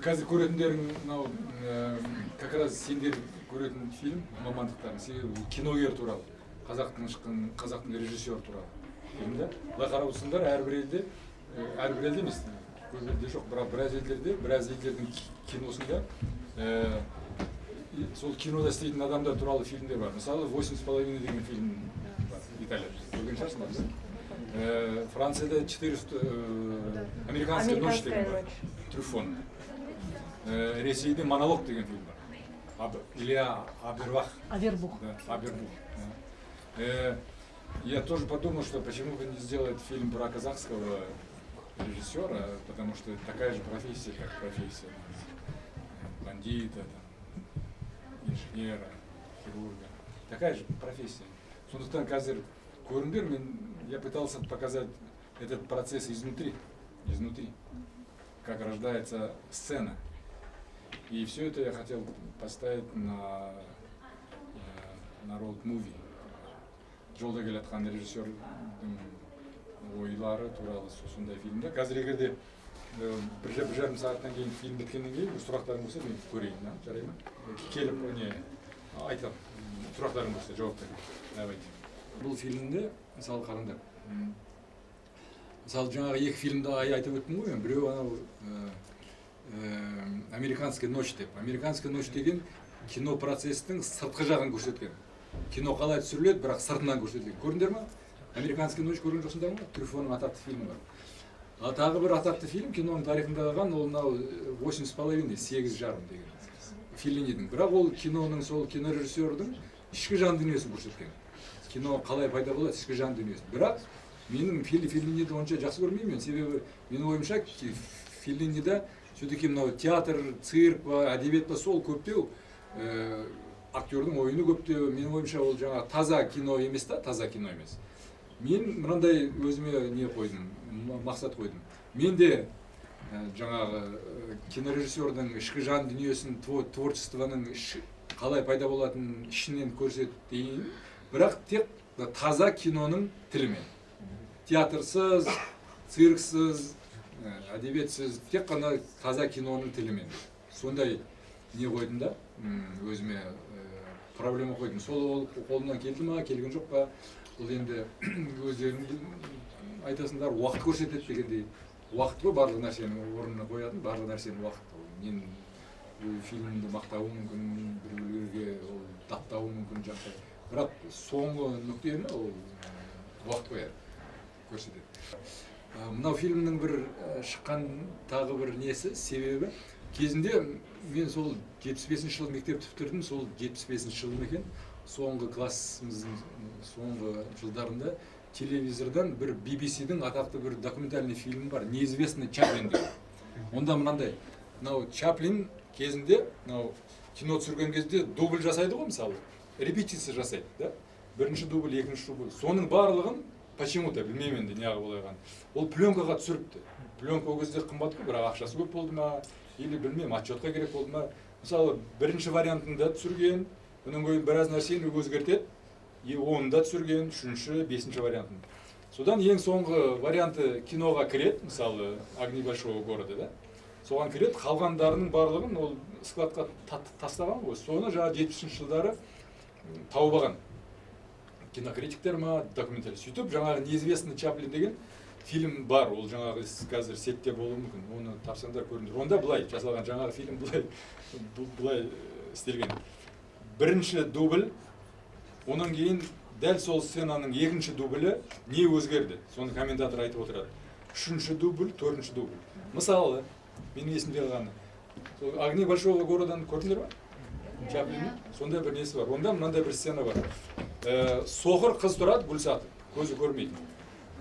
қазір көретіндерің мынау как раз сендер көретін фильм мамандықтарың себебі киногер туралы, қазақтың шыққан қазақтың режиссер туралы фильмде. Былай қарап отырсаңдар әрбір елде емес, көп елде жоқ, бірақ біраз елдердің киносында сол кинода істейтін адамдар туралы фильмдер бар. Мысалы, 8,5 деген фильм бар, Италияда. Көрген шығарсыңдар. Францияда 400 американская ночь деген бар, Трюфон. Ресейде монолог деген фильм бар. Илья Авербух. Я тоже подумал, что почему бы не сделать фильм про казахского режиссера, потому что это такая же профессия, как профессия бандита, инженера, хирурга. Такая же профессия. Сондықтан қазір көріңдер, я пытался показать этот процесс изнутри, как рождается сцена. И все это я хотел поставить на роуд-муви. Жолда келе жатқан режиссердің ойлары туралы сондай фильмде. Қазір егерде бір жарым сағаттан кейін фильм біткеннен кейін сұрақтарың болса мен көрейін, жарай ма? Келіп айтамын, сұрақтарың болса жауап берейін. Давайте. Бұл фильмде мысалы қараңдар. Мысалы жаңағы екі фильмді айтып өттім ғой, біреу анау «Американская ночь» деп. «Американская ночь» деген кино процестің сыртқы жағын көрсеткен. Кино қалай түсіріледі, бірақ сыртынан көрсетілген. Көрдіңдер ма? «Американская ночь» көрген жоқсыңдар ма? Трюфонның атақты фильмі бар. Ал тағы бір атақты фильм киноның тарихында қалған, ол мынау 8,5, 8,5 деген Феллинидің. Бірақ ол киноның, сол кинорежиссердің ішкі жан дүниесін көрсеткен. Кино қалай пайда болады, ішкі жан дүниесі. Бірақ менің Феллиниді онша жақсы көрмеймін, себебі менің ойымша Феллиниде все-таки мынау театр, цирк, әдебиет па сол көптеу, актердің ойыны көптеу. Менің ойымша ол жаңа таза кино емес та, таза кино емес. Мен мынандай өзіме не қойдым, мақсат қойдым. Мен де жаңағы кинорежиссердің ішкі жан дүниесін, творчествоның қалай пайда болатынын ішінен көрсетейін, бірақ тек таза киноның тілімен. Театрсыз, цирксіз, әдебиетсіз, тек қана таза киноның тілімен. Сондай не қойдым да, өзіме проблема қойдым. Сол қолымнан келді ма, келген жоқ па? Ол енді өздерің айтасыңдар, уақыт көрсетеді дегендей. Уақыт қой барлық нәрсенің орнына қоятын, барлық нәрсенің уақыт. Мен фильмді мақтауым мүмкін, біреулерге таптауым мүмкін жағдай. Бірақ соңғы нүктені ол уақыт қояды, көрсетеді. Мынау фильмнің бір шыққан тағы бір несі, себебі кезінде мен сол 75-ші жылы мектепті бітірдім, сол 75-ші жылы екен. Соңғы классымыздың соңғы жылдарында телевизордан бір BBC-дің атақты бір документальный фильм бар, «Неизвестный Чаплин» деген. Онда мынандай, мынау Чаплин кезінде, мынау кино түсірген кезде дубль жасайды ғой, мысалы, репетиция жасайды, да? Бірінші дубль, екінші дубль. Соның барлығын почему-то білмеймін енді неға болайған. Ол пленкаға түсіріпті. Пленка ол кезде қымбат қой, бірақ ақшасы көп болды ма, или білмеймін, отчетқа керек болды ма. Мысалы, бірінші вариантында түсірген, оның бойын біраз нәрсені өзгертеді, оны да түсірген, үшінші, бесінші вариантын. Содан ең соңғы варианты киноға кіреді, мысалы, «Огни большого города», да? Соған кіреді, қалғандарының барлығын ол складқа тастаған ғой. Соны жаңа 70-ші жылдары тауып алған. Кинокритиктер ма, документалист. Сөйтіп, жаңағы «Неизвестный Чаплин» деген фильм бар. Ол жаңағы қазір сетте болуы мүмкін. Оны тапсаңдар көріңдер. Онда былай жасалған жаңағы фильм былай істелген. Бірінші дубль, онан кейін дәл сол сценаның екінші дублі не өзгерді? Соны комментатор айтып отырады. Үшінші дубль, төртінші дубль. Мысалы, менің есімде қалғаны. «Огни большого городан» көрдіңдер ма? Чаплиннің сондай бір несі бар. Онда мынандай бір сцена бар. Соқыр қыз тұрады, гүл сатып, көзі көрмейді.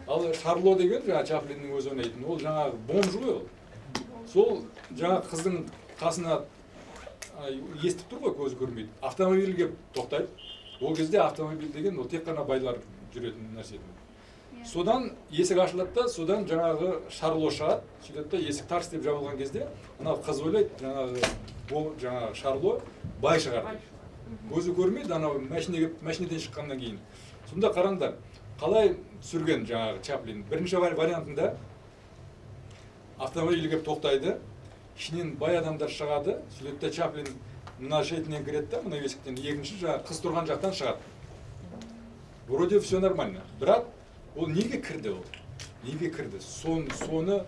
Ал Шарло деген жаңа Чаплиннің өзі ойнайтын, ол жаңағы бомж ғой ол. Сол жаңа қыздың қасына естіп тұр ғой, көзі көрмейді. Автомобильге тоқтайды. Ол кезде автомобиль деген ол тек қана байлар жүретін нәрсе. Содан есік ашылады да, содан жаңағы Шарло шығады. Сөйтеді да есік тарс деп жабылған кезде, анау қыз ойлайды, жаңағы Шарло бай шығар. Көзі көрмейді, анау машинеден шыққаннан кейін. Сонда қараңдар, қалай түсірген жаңағы Чаплин. Бірінші вариантында автомобиль келіп тоқтайды. ішінен бай адамдар шығады, сөйтеді де Чаплин мына шетінен кіреді да, мына есіктен, екінші жаңағы қыз тұрған жақтан шығады. Вроде все нормально. Бірақ ол неге кірді ол? Неге кірді? Соны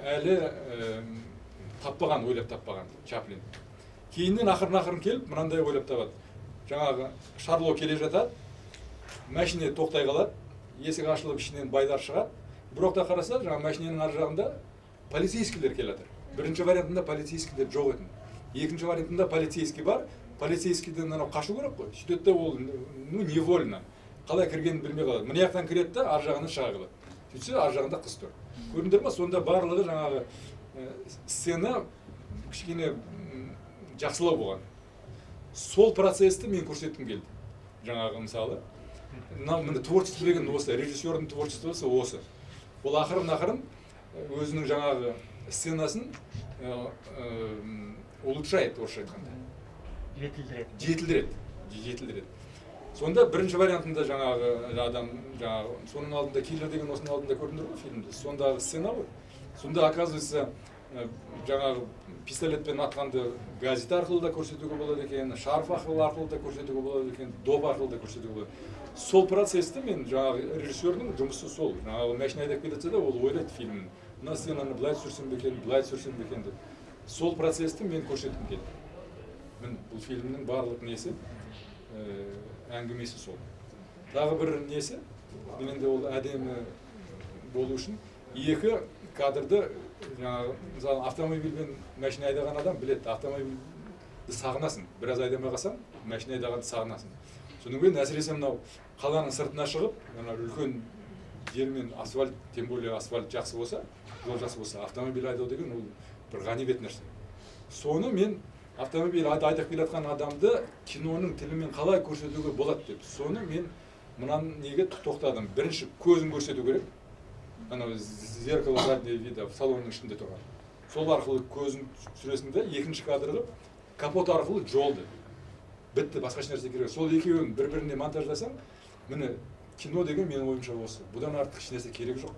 әлі таппаған, ойлап таппаған Чаплин. Кейіннен ақырын келіп, мынандай ойлап табады. Жаңағы Шарло келе жатады, машина тоқтай қалады, есік ашылып ішінен байлар шығады. Бірақ та қараса, жаңағы машинаның ар жағында полицейскийлер келеді. Бірінші вариантында полицейскийлер жоқ еді. Екінші вариантында полицейский бар, полицейскийден анау қашу керек қой. Сөйтеді де ол невольно қалай кіргенін білмей қалады. Мына жақтан кіреді де ар жағынан шыға қалады. Сөйтсе ар жағында қыз тұр. Көрдіңдер ме? Сонда барлығы жаңағы сцена кішкене жақсылау болған. Сол процесті мен көрсеткім келді. Жаңағы мысалы, мына творчество деген осы, режиссердің творчествосы осы. Ол ақырын өзінің жаңағы сценасын улучшает, орысша айтқанда. Жетілдіреді. Сонда бірінші вариантында жаңағы адам, соның алдында киллер деген осының алдында көрдіңдер ғой фильмді. Сондағы сцена ғой. Сонда оказывается жаңағы пистолетпен атқанды газет арқылы да көрсетуге болады екен, шарф арқылы да көрсетуге болады екен, доп арқылы да көрсетуге болады. Сол процесті мен жаңағы режиссердің жұмысы сол. Жаңағы машина айдап келеді де, ол ойлайды фильмін. Мына сценаны былай түсірсем бе екен деп. Сол процесті мен көрсеткім келді. Бұл фильмнің барлық несі, әңгімесі сол. Тағы бір несі, менде ол әдемі болу үшін, екі кадрды, мысалы автомобильмен машина айдаған адам біледі, автомобильді сағынасын. Біраз айдамай қалсаң, машина айдағанды сағынасын. Содан кейін әсіресе мынау қаланың сыртына шығып, үлкен жермен асфальт, тем более асфальт жақсы болса, жол жақсы болса, автомобиль айдау деген ол бір ғанибет нәрсе. Соны мен автомобиль айдап келе жатқан адамды киноның тілімен қалай көрсетуге болады деп. Соны мен мынаны неге тоқтадым. Бірінші көзін көрсету керек. Анау зеркало заднего вида салонның ішінде тұрған. Сол арқылы көзін түсіресің де, екінші кадры капот арқылы жолды. Бітті, басқа нәрсе керек. Сол екеуін бір-біріне монтаждасаң, міне кино деген менің ойымша осы. Бұдан артық ешнәрсе керек жоқ.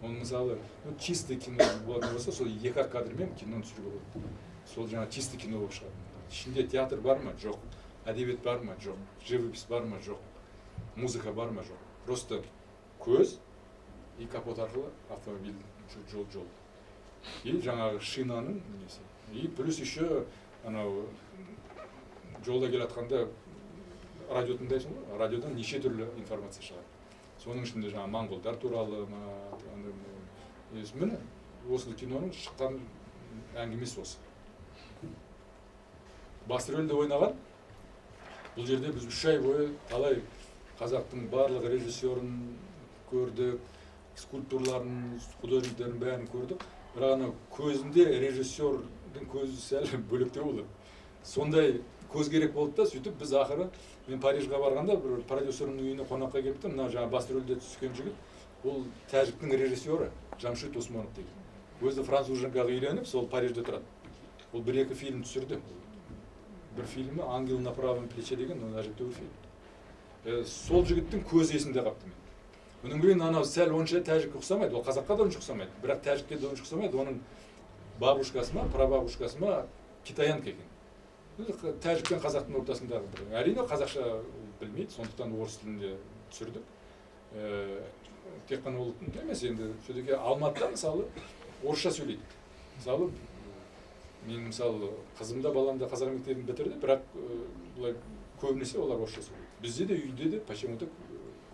Оның мысалы, чистый кино болатын болса, сол екі-ақ кадрмен киноны түсіруге болады. Сол жаңа чистый кино болып шығады. Ішінде театр бар ма? Жоқ. Әдебиет бар ма? Жоқ. Живопись бар ма? Жоқ. Музыка бар ма? Жоқ. Просто көз и капот арқылы автомобиль жол. И жаңағы шинаның несі. И плюс еще анау жолда келе жатқанда радио тыңдайсың ғой, радиодан неше түрлі информация шығады. Соның ішінде жаңағы моңғолдар туралы, міне осы киноның шыққан әңгімесі осы. Басты рөлде ойнаған, бұл жерде біз 3 ай бойы талай қазақтың барлық режиссерін көрдік, скульптурларын, художниктерін бәрін көрдік. Бірақ ана көзінде режиссердің көзі сәл бөлектеу болды. Сондай көз керек болды да, сөйтіп біз ақыры, мен Парижға барғанда бір продюсерінің үйіне қонаққа келіпті, мына жаңа басты рөлде түскен жігіт, ол тәжіктің режиссері Жамшит Осмонов деген. Өзі француженкаға үйленіп, сол Парижде тұрады. Ол 1-2 фильм түсірді. Бір фильмі «Ангел на правом плече» деген, ол әжептәуір фильм. Сол жігіттің көз есінде қапты мен. Оның кейін анау сәл онша тәжікке ұқсамайды, ол қазаққа да онша ұқсамайды, бірақ тәжікке де онша ұқсамайды, оның бабушкасы ма, прабабушкасы ма китаянка екен. Тәжік пен қазақтың ортасындағы бір. Әрине қазақша білмейді, сондықтан орыс тілінде түсірдік. Тек қана ол емес, енді сөйдеке Алматыда мысалы орысша сөйлейді. Мысалы, мен мысалы қызымда баламда қазақ мектебін бітірді, бірақ бұлай көбінесе олар орысша сөйлейді. Бізде де үйде де почему-то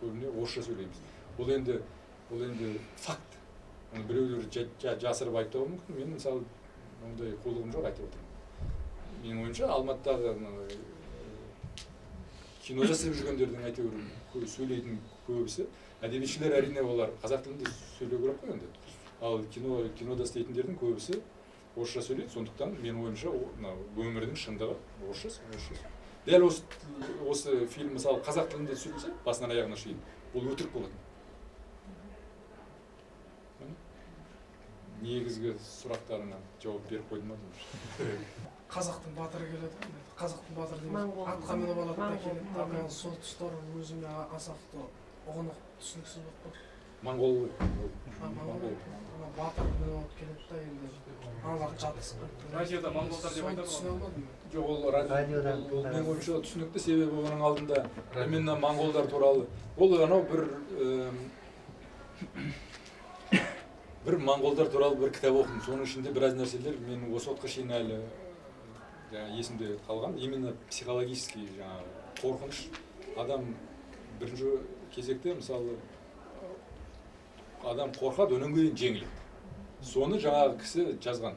көбіне орысша сөйлейміз. Ол енді факт. Біреулер жасырып айтуы мүмкін. Мен мысалы ондай қулығым жоқ айтып отырмын. Менің ойымша Алматыдағы кино жасап жүргендердің әйтеуір сөйлейтін көбісі, әдебиетшілер әрине олар қазақ тілінде сөйлеу керек қой енді. Ал кинода істейтіндердің көбісі орысша сөйлейді, сондықтан менің ойымша өмірдің шындығы орысша. Дәл осы фильм мысалы қазақ тілінде түсірілсе, басынан аяғына шейін, ол өтірік болатын. Негізгі сұрақтарына жауап беріп қойдым ма? Қазақтың батыры келеді, қазақтың батыры дейміз, атқа мініп алады да келеді. Сол тұстар өзіме аса ұғынық түсініксіз болып Моңғол батыр болып келеді да енді аналар жатысып кетті. Радиода моңғолдар деп айтады түсіне ғой. алмадым мен. жоқ ол радиодан менің ойымша түсінікті, себебі оның алдында именно моңғолдар туралы ол анау бір моңғолдар туралы бір кітап оқыдым. Соның ішінде біраз нәрселер менің осы уақытқа шейін әлі есімде қалған. Именно психологический жаңағы қорқыныш. Адам бірінші кезекте мысалы адам қорқады, онан кейін жеңіледі. Соны жаңағы кісі жазған.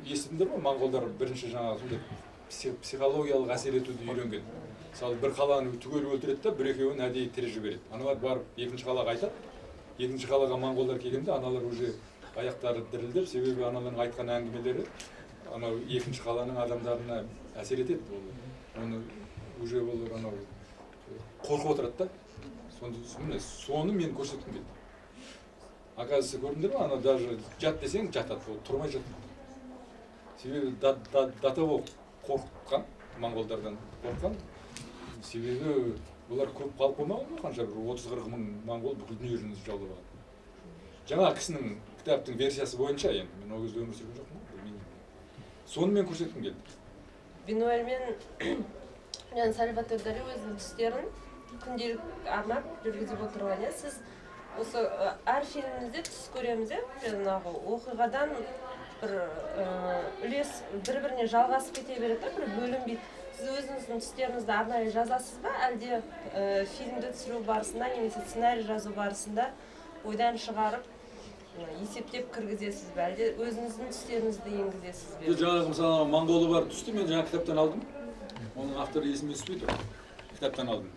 Естідіңдер ме, моңғолдар бірінші жаңағы сондай психологиялық әсер етуді үйренген. Мысалы бір қаланы түгел өлтіреді да, бір екеуін әдейі тірі жібереді. Аналар барып екінші қалаға айтады. Екінші қалаға моңғолдар келгенде аналар уже аяқтары дірілдер, себебі аналардың айтқан әңгімелері анау екінші қаланың адамдарына әсер етеді. Оны уже олар анау қорқып отырады да. Соны мен көрсеткім келді. Оказывается, көрдіңдер ме, ана даже жат десең жатады, ол тұрмай жатады. Себебі до того қорқытқан, моңғолдардан қорққан. Себебі олар көп қалып қоймаған ғой, қанша бір 30-40 мың моңғол бүкіл дүниежүзін жаулап алды. Жаңа кісінің кітаптың версиясы бойынша, енді мен ол кезде өмір сүрген жоқпын. Соны мен көрсеткім келді. Бинуэль мен Сальватор Дали өзінің түстерін күнделік арнап жүргізіп отырған. Сіз осы әр фильміңізде түс көреміз, жаңағы оқиғадан бір үлес бір-біріне жалғасып кете береді, бір бөлінбейді. Сіз өзіңіздің түстеріңізді арнайы жазасыз ба, әлде фильмді түсіру барысында немесе сценарий жазу барысында ойдан шығарып есептеп кіргізесіз бе, әлде өзіңіздің түстеріңізді енгізесіз бе? Жаңағы мысалы моңғолы бар түсті мен жаңа кітаптан алдым. Оның авторы есіме түспейді. Кітаптан алдым.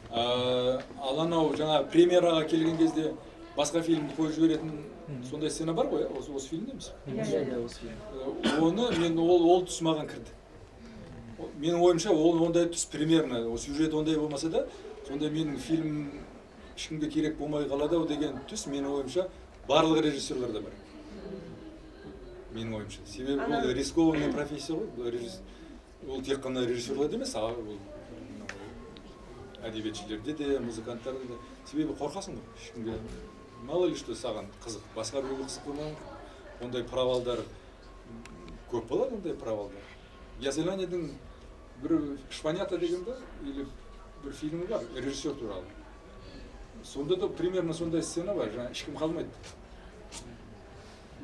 Ал анау жаңа премьераға келген кезде басқа фильмді қойып жіберетін сондай сцена бар ғой, осы фильмде емес? Иә, осы фильм. Оны мен ол түс маған кірді. Менің ойымша ондай түс примерно, сюжет ондай болмаса да, сондай менің фильм ешкімге керек болмай қалады деген түс менің ойымша барлық режиссерлерде бар. Менің ойымша. Себебі ол рискованный профессия ғой. Ол тек қана режиссерлерде емес, әдебиетшілерде де, музыканттарда да. Себебі қорқасың ғой, ешкімге мало ли что саған қызық, басқа біреуге қызық болмаған. Ондай провалдар көп болады, ондай провалдар. Язеланияның бір Шпанята деген ба, или бір фильмі бар, режиссер туралы. Сонда да примерно сондай сцена бар, жаңа ешкім қалмайды.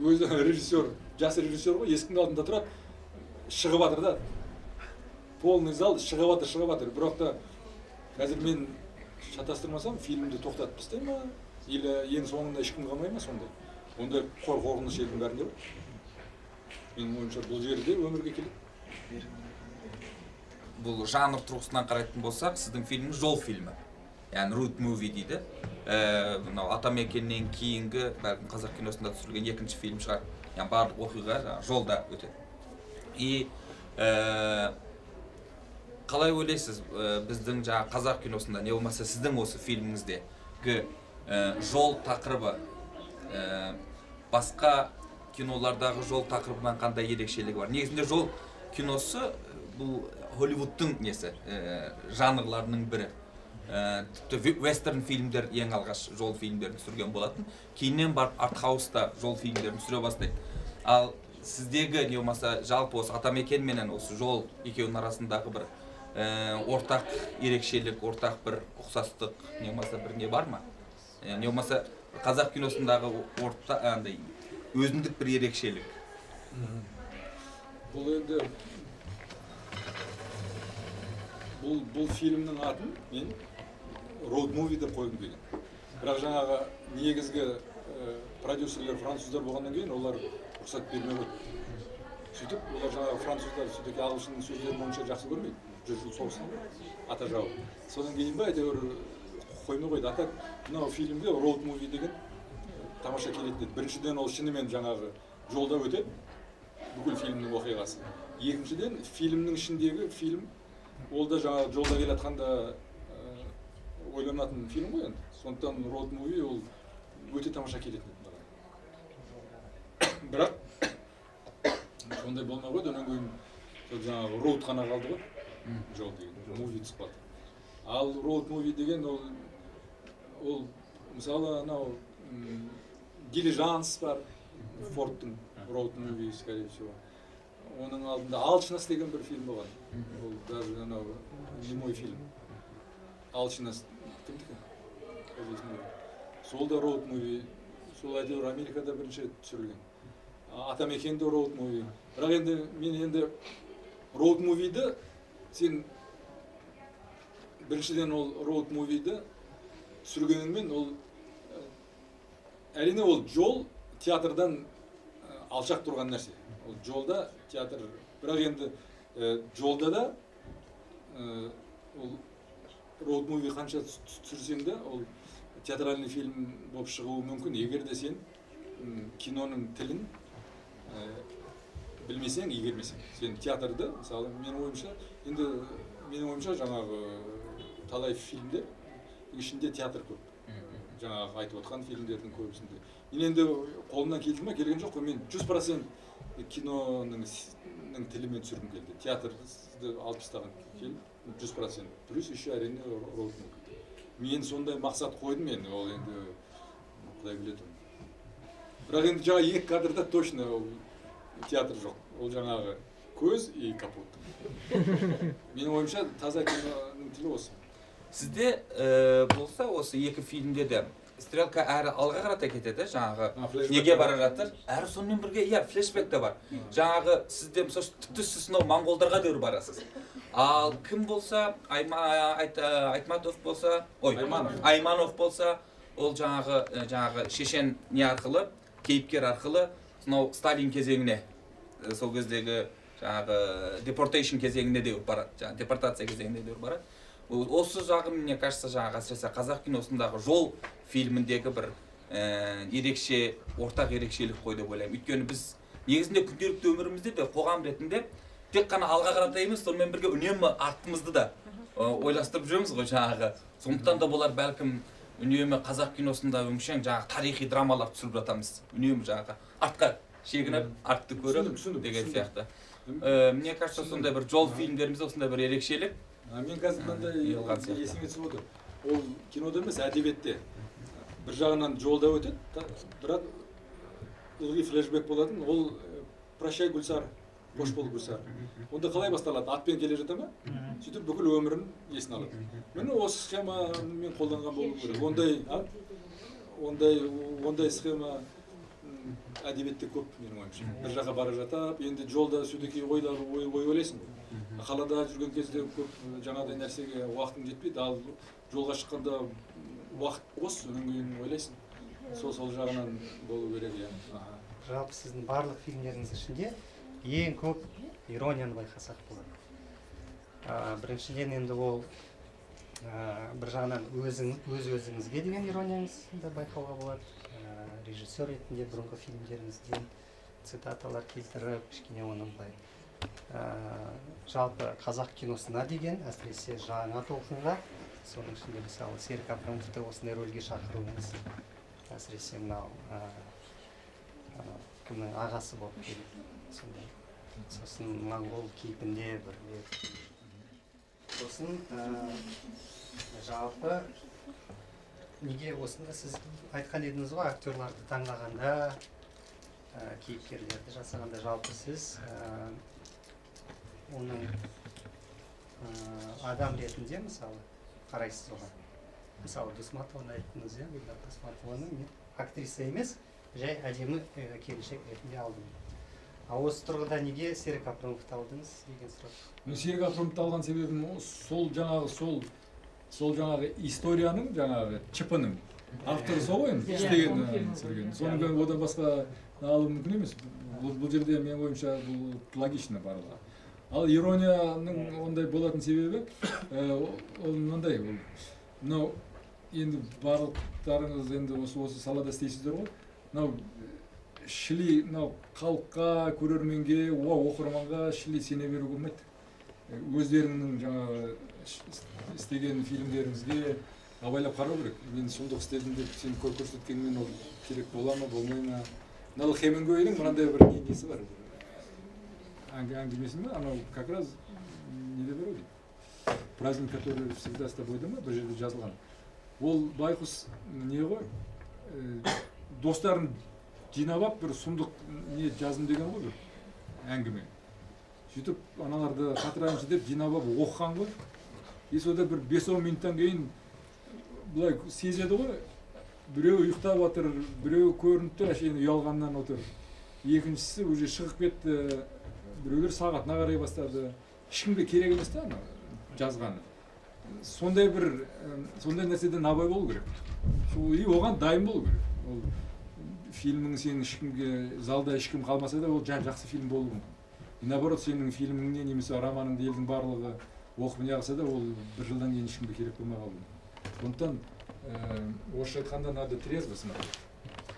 Өзі режиссер, жас режиссер ғой, есіктің алдында тұрады, шығып жатыр да. Полный зал шығып жатыр. Бірақ та қазір мен шатастырмасам, фильмді тоқтатып тастай ма, или ең соңында ешкім қалмай ма сондай. Ондай қорқыныш елдің бәрінде бар. Менің ойымша бұл жерде өмірге келеді. Бұл жанр тұрғысынан қарайтын болсақ, сіздің фильміңіз жол фильмі. Яғни road movie дейді. Атамекеннен кейінгі, бәлкім қазақ киносында түсірілген екінші фильм шығар. Яғни барлық оқиға жолда өтеді. И қалай ойлайсыз, біздің қазақ киносында, не болмаса сіздің осы фильміңіздегі жол тақырыбы басқа кинолардағы жол тақырыбынан қандай ерекшелігі бар? Негізінде жол киносы бұл Холливудтың жанрларының бірі. Тіпті вестерн фильмдер ең алғаш жол фильмдерін түсірген болатын. Кейіннен барып артхауста жол фильмдерін түсіре бастайды. Ал сіздегі не болмаса жалпы осы Атамекен менен осы жол екеуінің арасындағы бір ортақ ерекшелік, ортақ бір ұқсастық не болмаса бір не бар ма? Не болмаса қазақ киносындағы өзіндік бір ерекшелік. Бұл енді бұл фильмнің атын мен road movie деп қойдым деген. Бірақ жаңағы негізгі продюсерлер француздар болғаннан кейін олар рұқсат бермей қойды. Сөйтіп, олар жаңағы француздар сөйтіп ағылшынның сөздерін онша жақсы көрмейді. 100 жыл соғысынан ата жауы. Содан кейін ба әйтеуір қоймай қойды. Ата мынау фильмде road movie деген тамаша келетін еді. Біріншіден ол шынымен жаңағы жолда өтеді. Бүкіл фильмнің оқиғасы. Екіншіден фильмнің ішіндегі фильм ол да жаңағы жолда келатқанда ойланатын фильм ғой енді. Сондықтан road movie ол өте тамаша келетін еді. Бірақ сондай болмай қойды, онан кейін жаңағы road қана қалды ғой. Жол деген, movie түсіп қалды. Ал road movie деген ол мысалы анау дилижанс бар, Фордтың роуд муви, скорее всего. Оның алдында Алчнас деген бір фильм болған. Ол даже анау немой фильм. Алчнас кімдікі? Сол да роуд муви. Сол әйтеуір Америкада бірінші түсірілген. Атамекен де роуд муви. Бірақ енді мен енді роуд мувиді сен біріншіден ол роуд мувиді түсіргеніңмен ол әрине ол жол театрдан алшақ тұрған нәрсе. Ол жолда театр, бірақ енді жолда да ол роуд муви қанша түсірсең де ол театральный фильм болып шығуы мүмкін, егер де сен киноның тілін білмесең, игермесең. Сен театрды, мысалы, менің ойымша жаңағы талай фильмдер ішінде театр көп. Жаңағы айтып отқан фильмдердің көбісінде. Мен енді қолымнан келген жоқ, мен 100% киноның тілімен түсіргім келді. Театрды алып тастаған фильм 100%. Плюс еще әрине роуд муви. Мен сондай мақсат қойдым мен, ол енді құдай біледі. Бірақ енді жаңа екі кадрда точно театр жоқ. Ол жаңағы көз и капот. Менің ойымша таза киноның тілі осы. Сізде болса осы екі фильмде де стрелка әрі алға қарата кетеді, жаңағы неге бара жатыр, әрі сонымен бірге, иә, флешбек те бар. Жаңағы сізде мысалы тіпті сіз монғолдарға дәуір барасыз. Ал кім болса, Айтматов болса, Айманов болса, ол жаңағы шешен не арқылы, кейіпкер арқылы, Сталин кезеңіне, сол кездегі жаңағы депортейшн кезеңіне деуір барады, жаңағы депортация кезеңіне деуір барады. Осы жағы, мне кажется, жаңағы әсіресе қазақ киносындағы жол фильміндегі бір ерекше, ортақ ерекшелік қой деп ойлаймын. Өйткені біз негізінде күнделікті өмірімізде де қоғам ретінде тек қана алға қарата емес, сонымен бірге үнемі артымызды да ойластырып жүреміз ғой жаңағы. Сондықтан да болар бәлкім үнемі қазақ киносында өңшең жаңағы тарихи драмалар түсіріп жатамыз. Үнемі жаңағы артқа шегініп, артты көріп деген сияқты. Мне кажется, сондай бір жол фильмдерімізде осындай бір ерекшелік. Мен қазір мынандай есіме түсіп отыр. Ол кинода емес, әдебиетте. Бір жағынан жолда өтеді, бірақ ылғи флешбек болатын. Ол «Прощай, Гүлсар», «Қош бол, Гүлсар». Онда қалай басталады? Атпен келе жата ма? Сөйтіп бүкіл өмірін есіне алады. Мен осы схемамен қолданған болу керек. Ондай схема әдебиетте көп, менің ойымша. Бір жаққа бара жатап, енді жолда сөйдеке ой ойлайсың. Қалада жүрген кезде көп жаңадай нәрсеге уақытың жетпейді, ал жолға шыққанда уақыт бос, одан кейін ойлайсың. Сол жағынан болу керек, иә. Жалпы сіздің барлық фильмдеріңіз ішінде ең көп иронияны байқасақ болады. Біріншіден енді ол бір жағынан өзіңізге деген иронияңызды байқауға болады. Режиссер ретінде бұрынғы фильмдеріңізден цитаталар келтіріп, кішкене оның былай жалпы қазақ киносына деген, әсіресе жаңа толқынға, соның ішінде мысалы Серік Абрамовты осындай рөлге шақыруыңыз, әсіресе мынау кімнің ағасы болып келеді, сондай. Сосын моңғол кейпінде бір. Сосын жалпы неге осында сіз айтқан едіңіз ғой, актерларды таңдағанда, кейіпкерлерді жасағанда, жалпы сіз оның адам ретінде мысалы қарайсыз оған. Мысалы Досматованы айттыңыз, Гүлнар Досматованы актриса емес, жай әдемі келіншек ретінде алдым. Ал осы тұрғыда неге Серік Абрамовты алдыңыз деген сұрақ? Мен Серік Абрамовты алған себебім сол жаңағы историяның, жаңағы ЧП-ның авторы сол ғой, істеген. Соның одан басқа алу мүмкін емес. Бұл жерде менің ойымша бұл логично барлығы. Ал иронияның ондай болатын себебі ол мынандай, мынау енді барлықтарыңыз енді осы салада істейсіздер ғой. Мынау шіли, мынау халыққа, көрерменге, оқырманға шіли сене беру болмайды. Өздерінің жаңағы істеген фильмдеріңізге абайлап қарау керек. Мен сұлдық істедім деп сен көрсеткенмен ол керек бола ма, болмай ма? Мынау Хемингуэйдің мынандай бір несі бар. Әңгімесі ме? Анау как раз неде беру дейді. Праздник, который всегда с тобой дома, бір жерде жазылған. ол байқұс не ғой, достарын жинап алып бір сұмдық не жазым деген ғой, бір әңгіме. Сөйтіп аналарды қатырайыншы деп жинап алып оқыған ғой. И сода бір 5-10 минуттан кейін былай сезеді ғой, біреу ұйықтап отыр, біреу көрініп тұр, әшейін ұялғаннан отыр. Екіншісі уже шығып кетті, біреулер сағатына қарай бастады. Ешкімге керек емес та жазғаны. Сондай нәрседен абай болу керек. И оған дайын болу керек. Ол фильмің сенің ешкімге, залда ешкім қалмаса да, ол жақсы фильм болуы мүмкін. И наоборот, сенің фильміңнен немесе романыңды елдің барлығы оқып не қылса да, ол бір жылдан кейін ешкімге керек болмай қалуы мүмкін. Сондықтан орысша айтқанда надо трезво смотреть.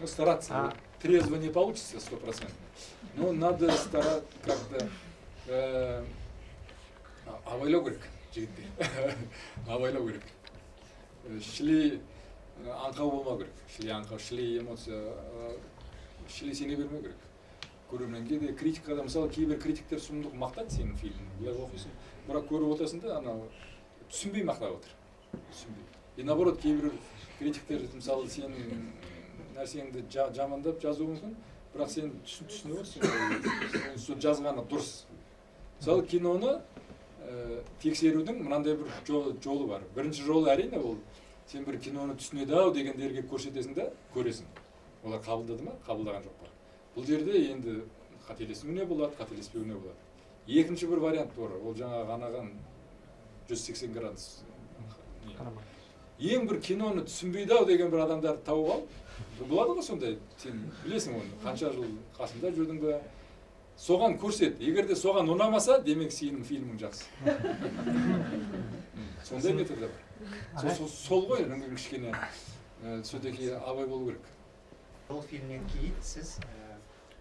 Ну, стараться. Трезво не получится 100%. Но надо стараться как-то абайлау керек жігітте. Абайлау керек. Шілей аңқау болмау керек. Шілей аңқау, шілей эмоция, шілей сене бермеу керек. Көрерменге де, критикада, мысалы, кейбір критиктер сұмдық мақтайды сенің фильмін. Былай оқисың, бірақ көріп отырсың да, анау түсінбей мақтап отыр. Түсінбей. И наоборот, кейбір критиктер, мысалы, сенің нәрсеңді жамандап жазуы мүмкін, бірақ сен түсініп отырсың, сол жазғаны дұрыс. Мысалы, киноны тексерудің мынандай бір жолы бар. Бірінші жолы әрине ол, сен бір киноны түсінеді-ау дегендерге көрсетесің да, көресің. Олар қабылдады ма? Қабылдаған жоқ па? Бұл жерде енді қателесуіне болады, қателеспеуіне болады. Екінші бір вариант бар, ол жаңағы анаған 180 градус. Ең бір киноны түсінбейді-ау деген бір адамдарды тауып ал. Болады ғой сондай, сен білесің оны, қанша жыл қасында жүрдің бе, соған көрсет. Егер де соған ұнамаса, демек сенің фильмің жақсы. Сондай метода бар. Сол ғой, кішкене все-таки абай болу керек. Бұл фильмнен кейін сіз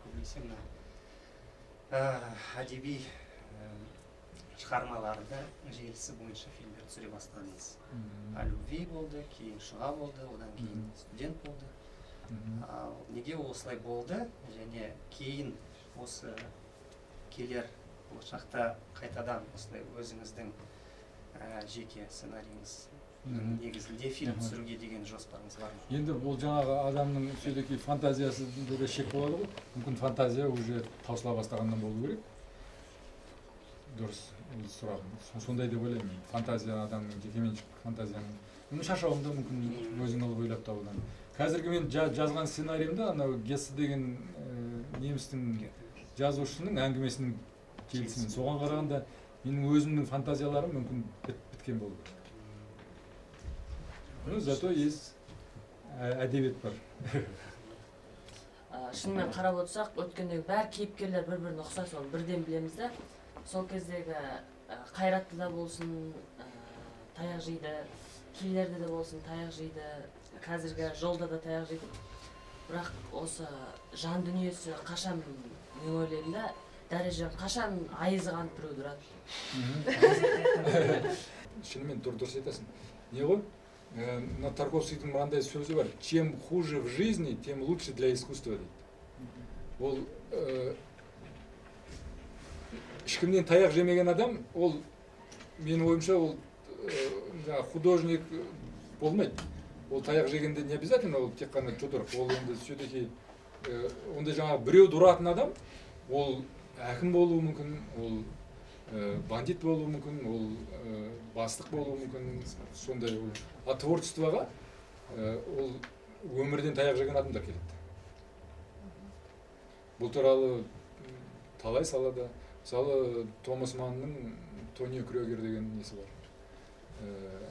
көбінесе әдеби шығармаларды желісі бойынша фильмдер түсіре бастадыңыз. О любви болды, кейін Шұға болды, одан кейін студент болды. Неге осылай болды және кейін осы келер болашақта қайтадан осылай өзіңіздің жеке сценарийіңіз негізінде фильм түсіруге деген жоспарыңыз бар ма? Енді бұл жаңағы адамның все-таки фантазиясы да шек болады ғой. Мүмкін фантазия уже таусыла бастағаннан болу керек. Дұрыс сұрағым. Сондай деп ойлаймын. Фантазия адамның жекеменшік фантазияның. Оны шаршауымда мүмкін өзің алып ойлап табудан. Қазіргі мен жазған сценарийімде анау Гессе деген немістің жазушының әңгімесінің желісімен. Соған қарағанда менің өзімнің фантазияларым мүмкін біткен болу керек. Ну, зато есть әдебиет бар. Шынымен қарап отырсақ, өткендегі бәр кейіпкерлер бір-біріне ұқсас, оны бірден білеміз да. Сол кездегі Қайратты да болсын, таяқ жейді, Келерді де болсын, таяқ жейді, қазіргі жолда да таяқ жейді. Бірақ осы жан дүниесі қашан, мен ойлаймын да, дәрежем қашан айызған біреу тұрады. Шынымен дұрыс айтасың. Не ғой? На Тарковскийдің мынандай сөзі бар. Чем хуже в жизни, тем лучше для искусства дейді. Ол ешкімнен таяқ жемеген адам, ол менің ойымша ол художник болмайды. Ол таяқ жегенде не обязательно, ол тек қана жұдырық. Ол енді все-таки онда жаңағы біреуді ұратын адам, ол әкім болуы мүмкін, ол бандит болуы мүмкін, ол бастық болуы мүмкін, сондай ол. А творчествоға ол өмірден таяқ жеген адамдар келеді. Бұл туралы талай салада, мысалы Томас Манның Тони Крюгер деген несі бар,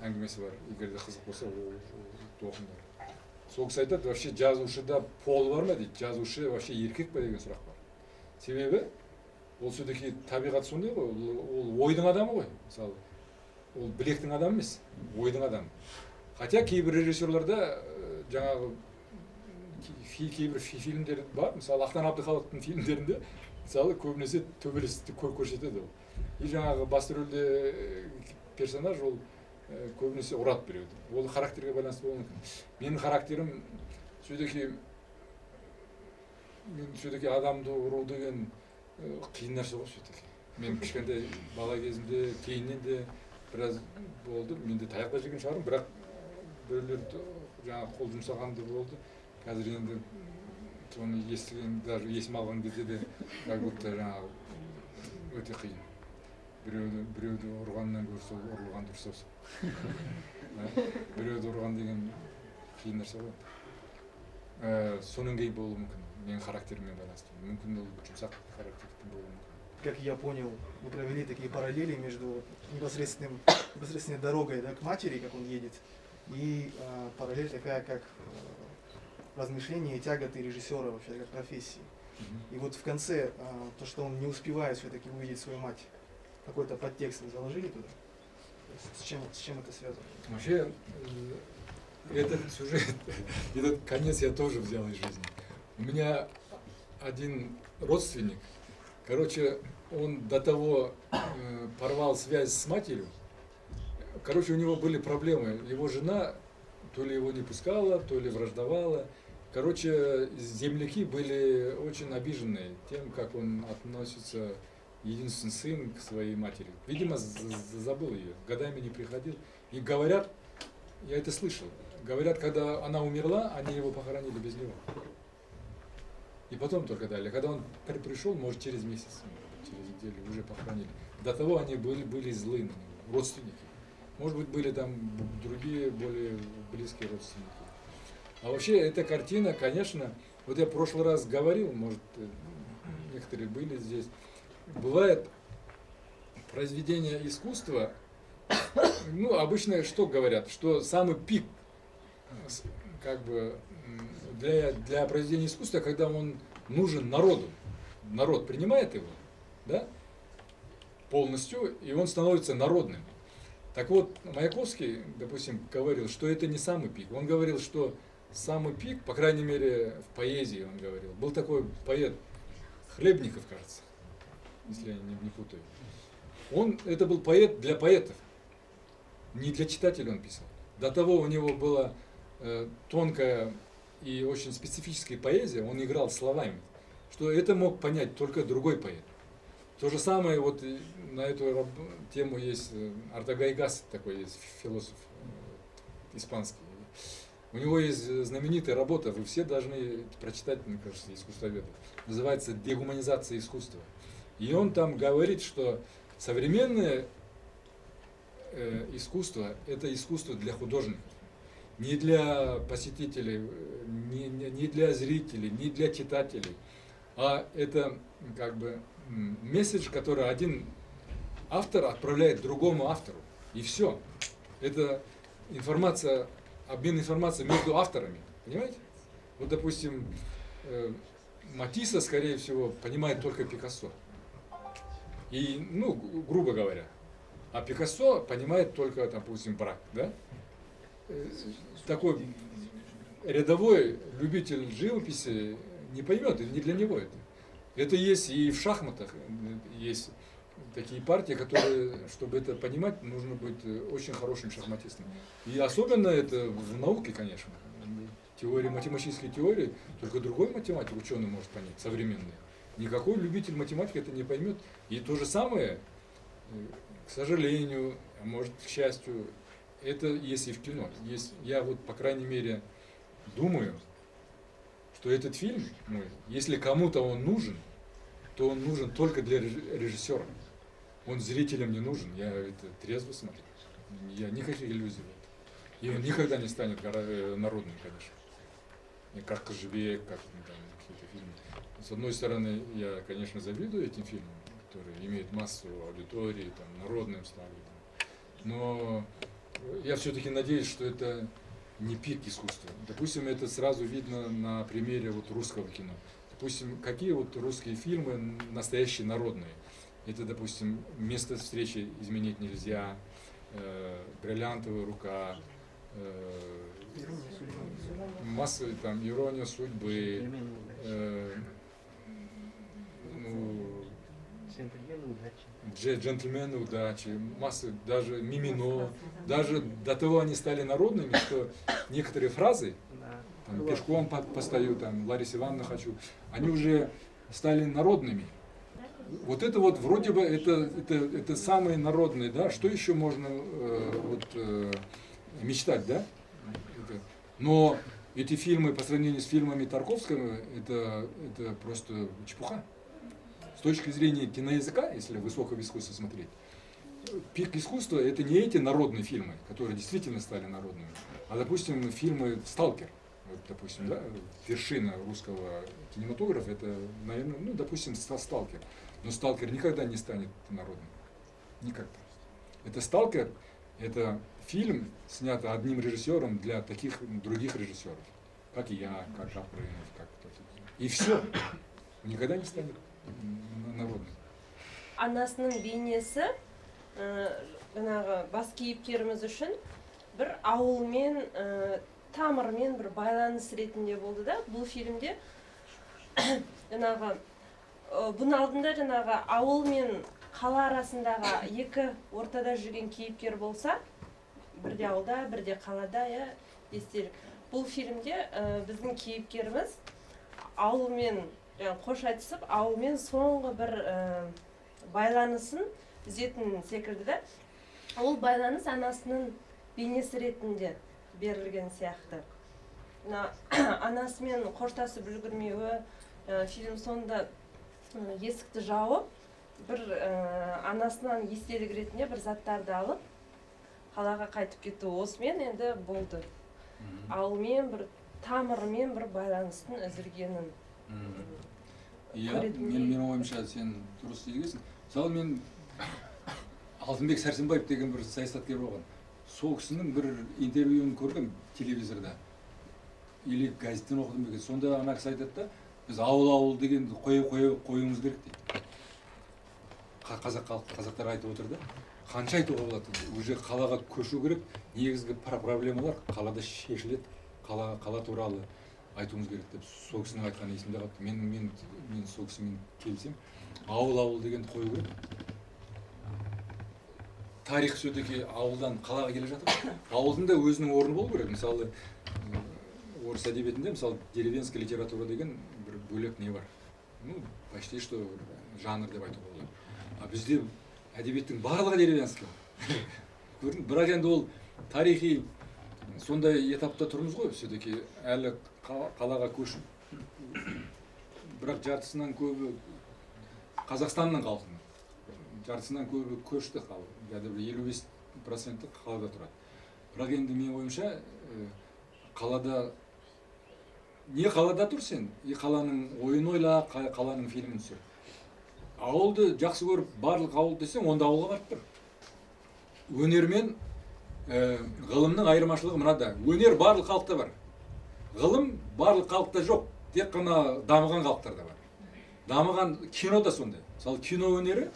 әңгімесі бар. Егер де қызық болса, оқыңдар. Сол кісі айтады, вообще жазушыда пол бар ма дейді, жазушы вообще еркек па деген сұрақ бар. Себебі ол все-таки табиғат сондай ғой, ол ойдың адамы ғой, мысалы. Ол білектің адамы емес, ойдың адамы. Хотя кейбір режиссерларда жаңағы кейбір фильмдер бар, мысалы Ақтан Абдықалықовтың фильмдерінде мысалы көбінесе төбелесті көрсетеді ол. И жаңағы басты рөлде персонаж ол көбінесе ұрады біреуді. Ол характерге байланысты болуы мүмкін. Менің характерім все-таки адамды ұру деген қиын нәрсе ғой все-таки. Мен кішкентай бала кезімде, кейіннен де біраз болды. Мен де таяқ та жеген шығармын, бірақ біреулер жаңағы қол жұмсағанды болды. Қазір енді соны естіген, даже есіме алған кезде де как будто жаңағы өте қиын. Біреуді ұрғаннан гөрі сол ұрылған дұрыс ау. Біреуді ұрған деген қиын нәрсе ғой. Соның кейін болуы мүмкін. Менің характеріммен байланысты. Мүмкін ол жұмсақ характерден болуы мүмкін. Как я понял, вы провели такие параллели между непосредственной дорогой, да, к матери, как он едет, и параллель такая, как размышления и тяготы режиссера вообще как профессии. И вот в конце то, что он не успевает все-таки увидеть свою мать, какой-то подтекст вы заложили туда? С чем это связано? Вообще, этот сюжет, этот конец я тоже взял из жизни. У меня один родственник, короче, он до того порвал связь с матерью. Короче, у него были проблемы. Его жена то ли его не пускала, то ли враждовала. Короче, земляки были очень обижены тем, как он относится, единственный сын, к своей матери. Видимо, забыл ее, годами не приходил. И говорят, я это слышал, говорят, когда она умерла, они его похоронили без него. И потом только дали. Когда он пришел, может, через месяц, через неделю уже похоронили. До того они были злы на него, родственники. Может быть, были там другие, более близкие родственники. А вообще, эта картина, конечно, вот я в прошлый раз говорил, может, некоторые были здесь, бывает произведение искусства, ну, обычно что говорят, что самый пик, как бы, для произведения искусства, когда он нужен народу, народ принимает его, да, полностью, и он становится народным. Так вот, Маяковский, допустим, говорил, что это не самый пик. Он говорил, что самый пик, по крайней мере, в поэзии он говорил, был такой поэт Хлебников, кажется, если я не путаю. Это был поэт для поэтов, не для читателей он писал. До того у него была тонкая и очень специфическая поэзия, он играл словами, что это мог понять только другой поэт. То же самое вот на эту тему есть Артагай Гас, такой есть философ испанский. У него есть знаменитая работа, вы все должны прочитать, мне кажется, искусствоведы. Называется «Дегуманизация искусства». И он там говорит, что современное искусство – это искусство для художников. Не для посетителей, не для зрителей, не для читателей. А это как бы месседж, который один автор отправляет другому автору. И все. Это информация, обмен информацией между авторами. Понимаете? Вот, допустим, Матисса, скорее всего, понимает только Пикассо. И, ну, грубо говоря. А Пикассо понимает только, допустим, Брак, да? Такой рядовой любитель живописи не поймет, и не для него это. Это есть и в шахматах, есть такие партии, которые, чтобы это понимать, нужно быть очень хорошим шахматистом. И особенно это в науке, конечно. Теория, математические теории, только другой математик, ученый может понять, современный. Никакой любитель математики это не поймет. И то же самое, к сожалению, а может, к счастью, это есть и в кино. Я вот, по крайней мере, думаю, что этот фильм мой, если кому-то он нужен, то он нужен только для режиссера. Он зрителям не нужен. Я это трезво смотрю. Я никаких иллюзий в этом. И он никогда не станет народным, конечно. И как Кожевек, как там, какие-то фильмы. С одной стороны, я, конечно, завидую этим фильмам, которые имеют массу аудитории, там, народным стали. Но я все-таки надеюсь, что это не пик искусства. Допустим, это сразу видно на примере вот русского кино. Допустим, какие вот русские фильмы настоящие народные. Это, допустим, «Место встречи изменить нельзя», «Бриллиантовая рука», масса там «Ирония судьбы», «Джентльмены удачи», масса, даже «Мимино». Даже до того они стали народными, что некоторые фразы, там, «Пешком постою», там, «Лариса Ивановна хочу», они уже стали народными. Вот это вот вроде бы это самые народные, да? Что еще можно мечтать, да? немножко. Но эти фильмы по сравнению с фильмами Тарковского, это просто чепуха. С точки зрения киноязыка, если высокого искусства смотреть, пик искусства это не эти народные фильмы, которые действительно стали народными, а, допустим, фильмы «Сталкер». Вот, допустим, да, вершина русского кинематографа, это, наверное, ну, допустим, «Сталкер». Но «Сталкер» никогда не станет народным. Никогда. Это «Сталкер», это фильм, снятый одним режиссером для таких других режиссеров, как я, как Апрынов, как кто-то. И все. Никогда не станет народным. Анасының бейнесі жаңағы бас кейіпкеріміз үшін бір ауылмен, тамырмен бір байланыс ретінде болды да. Бұл фильмде жаңағы бұның алдында жаңағы ауыл мен қала арасындағы екі ортада жүрген кейіпкер болса, бірде ауылда, бірде қалада, естелік. Бұл фильмде біздің кейіпкеріміз ауылмен қош айтысып, ауылмен соңғы бір байланысын іздетін секілді да. Ол байланыс анасының бейнесі ретінде берілген сияқты. Анасымен қоштасып үлгермеуі, фильм соңында есікті жауып, бір анасынан естелік ретінде бір заттарды алып, қалаға қайтып кетті. Осымен енді болды. Ауылмен бір тамырымен бір байланыстың үзілгенін. Мен ойымша сен дұрыс дегенсің. Мысалы мен Алтынбек Сәрсенбаев деген бір саясаткер болған. Сол кісінің бір интервьюін көрдім телевизорда. Или газеттен оқыдым екен. Сонда ана кісі айтады да, біз ауыл дегенді қоюымыз керек дейді. Қазақтар айтып отыр да. Қанша айтуға болады? Уже қалаға көшу керек. Негізгі проблемалар қалада шешіледі. Қала туралы айтуымыз керек деп. Сол кісінің айтқаны есімде қалды. Мен сол кісімен келісем. Ауыл дегенді қою керек. Тарих все-таки ауылдан қалаға келе жатыр. Ауылдың да өзінің орны болу керек. Мысалы, орыс әдебиетінде, мысалы, деревенская литература деген бір бөлек не бар. Ну, почти что жанр деп айтуға болады. А бізде әдебиеттің барлығы деревенский. Бірақ енді ол тарихи сондай этапта тұрмыз ғой, все-таки әлі қалаға көшіп. Бірақ жартысынан көбі Қазақстанның халқының. Жартысынан көбі көшті халық. 55% қалада тұрады. Бірақ енді мен ойымша қалада не қалада тұр сен? Қаланың ойын ойла, қаланың фильмін түсір. Ауылды жақсы көріп, барлық ауыл десең, онда ауылға барып тұр. Өнер мен ғылымның айырмашылығы мынада. Өнер барлық халықта бар. Ғылым барлық халықта жоқ. Тек қана дамыған халықтарда бар. Дамыған кино да сондай. Мысалы, кино өнері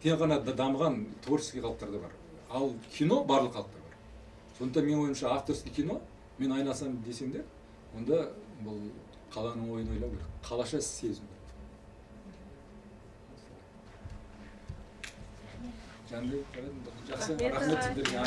тек қана дамыған творческий халықтарда бар. Ал кино барлық халықта бар. Сондықтан мен ойымша авторский кино, мен айнасам десеңдер, онда бұл қаланың ойын ойлау керек. Қалаша сезім керек. Жақсы, рахмет сіздерге.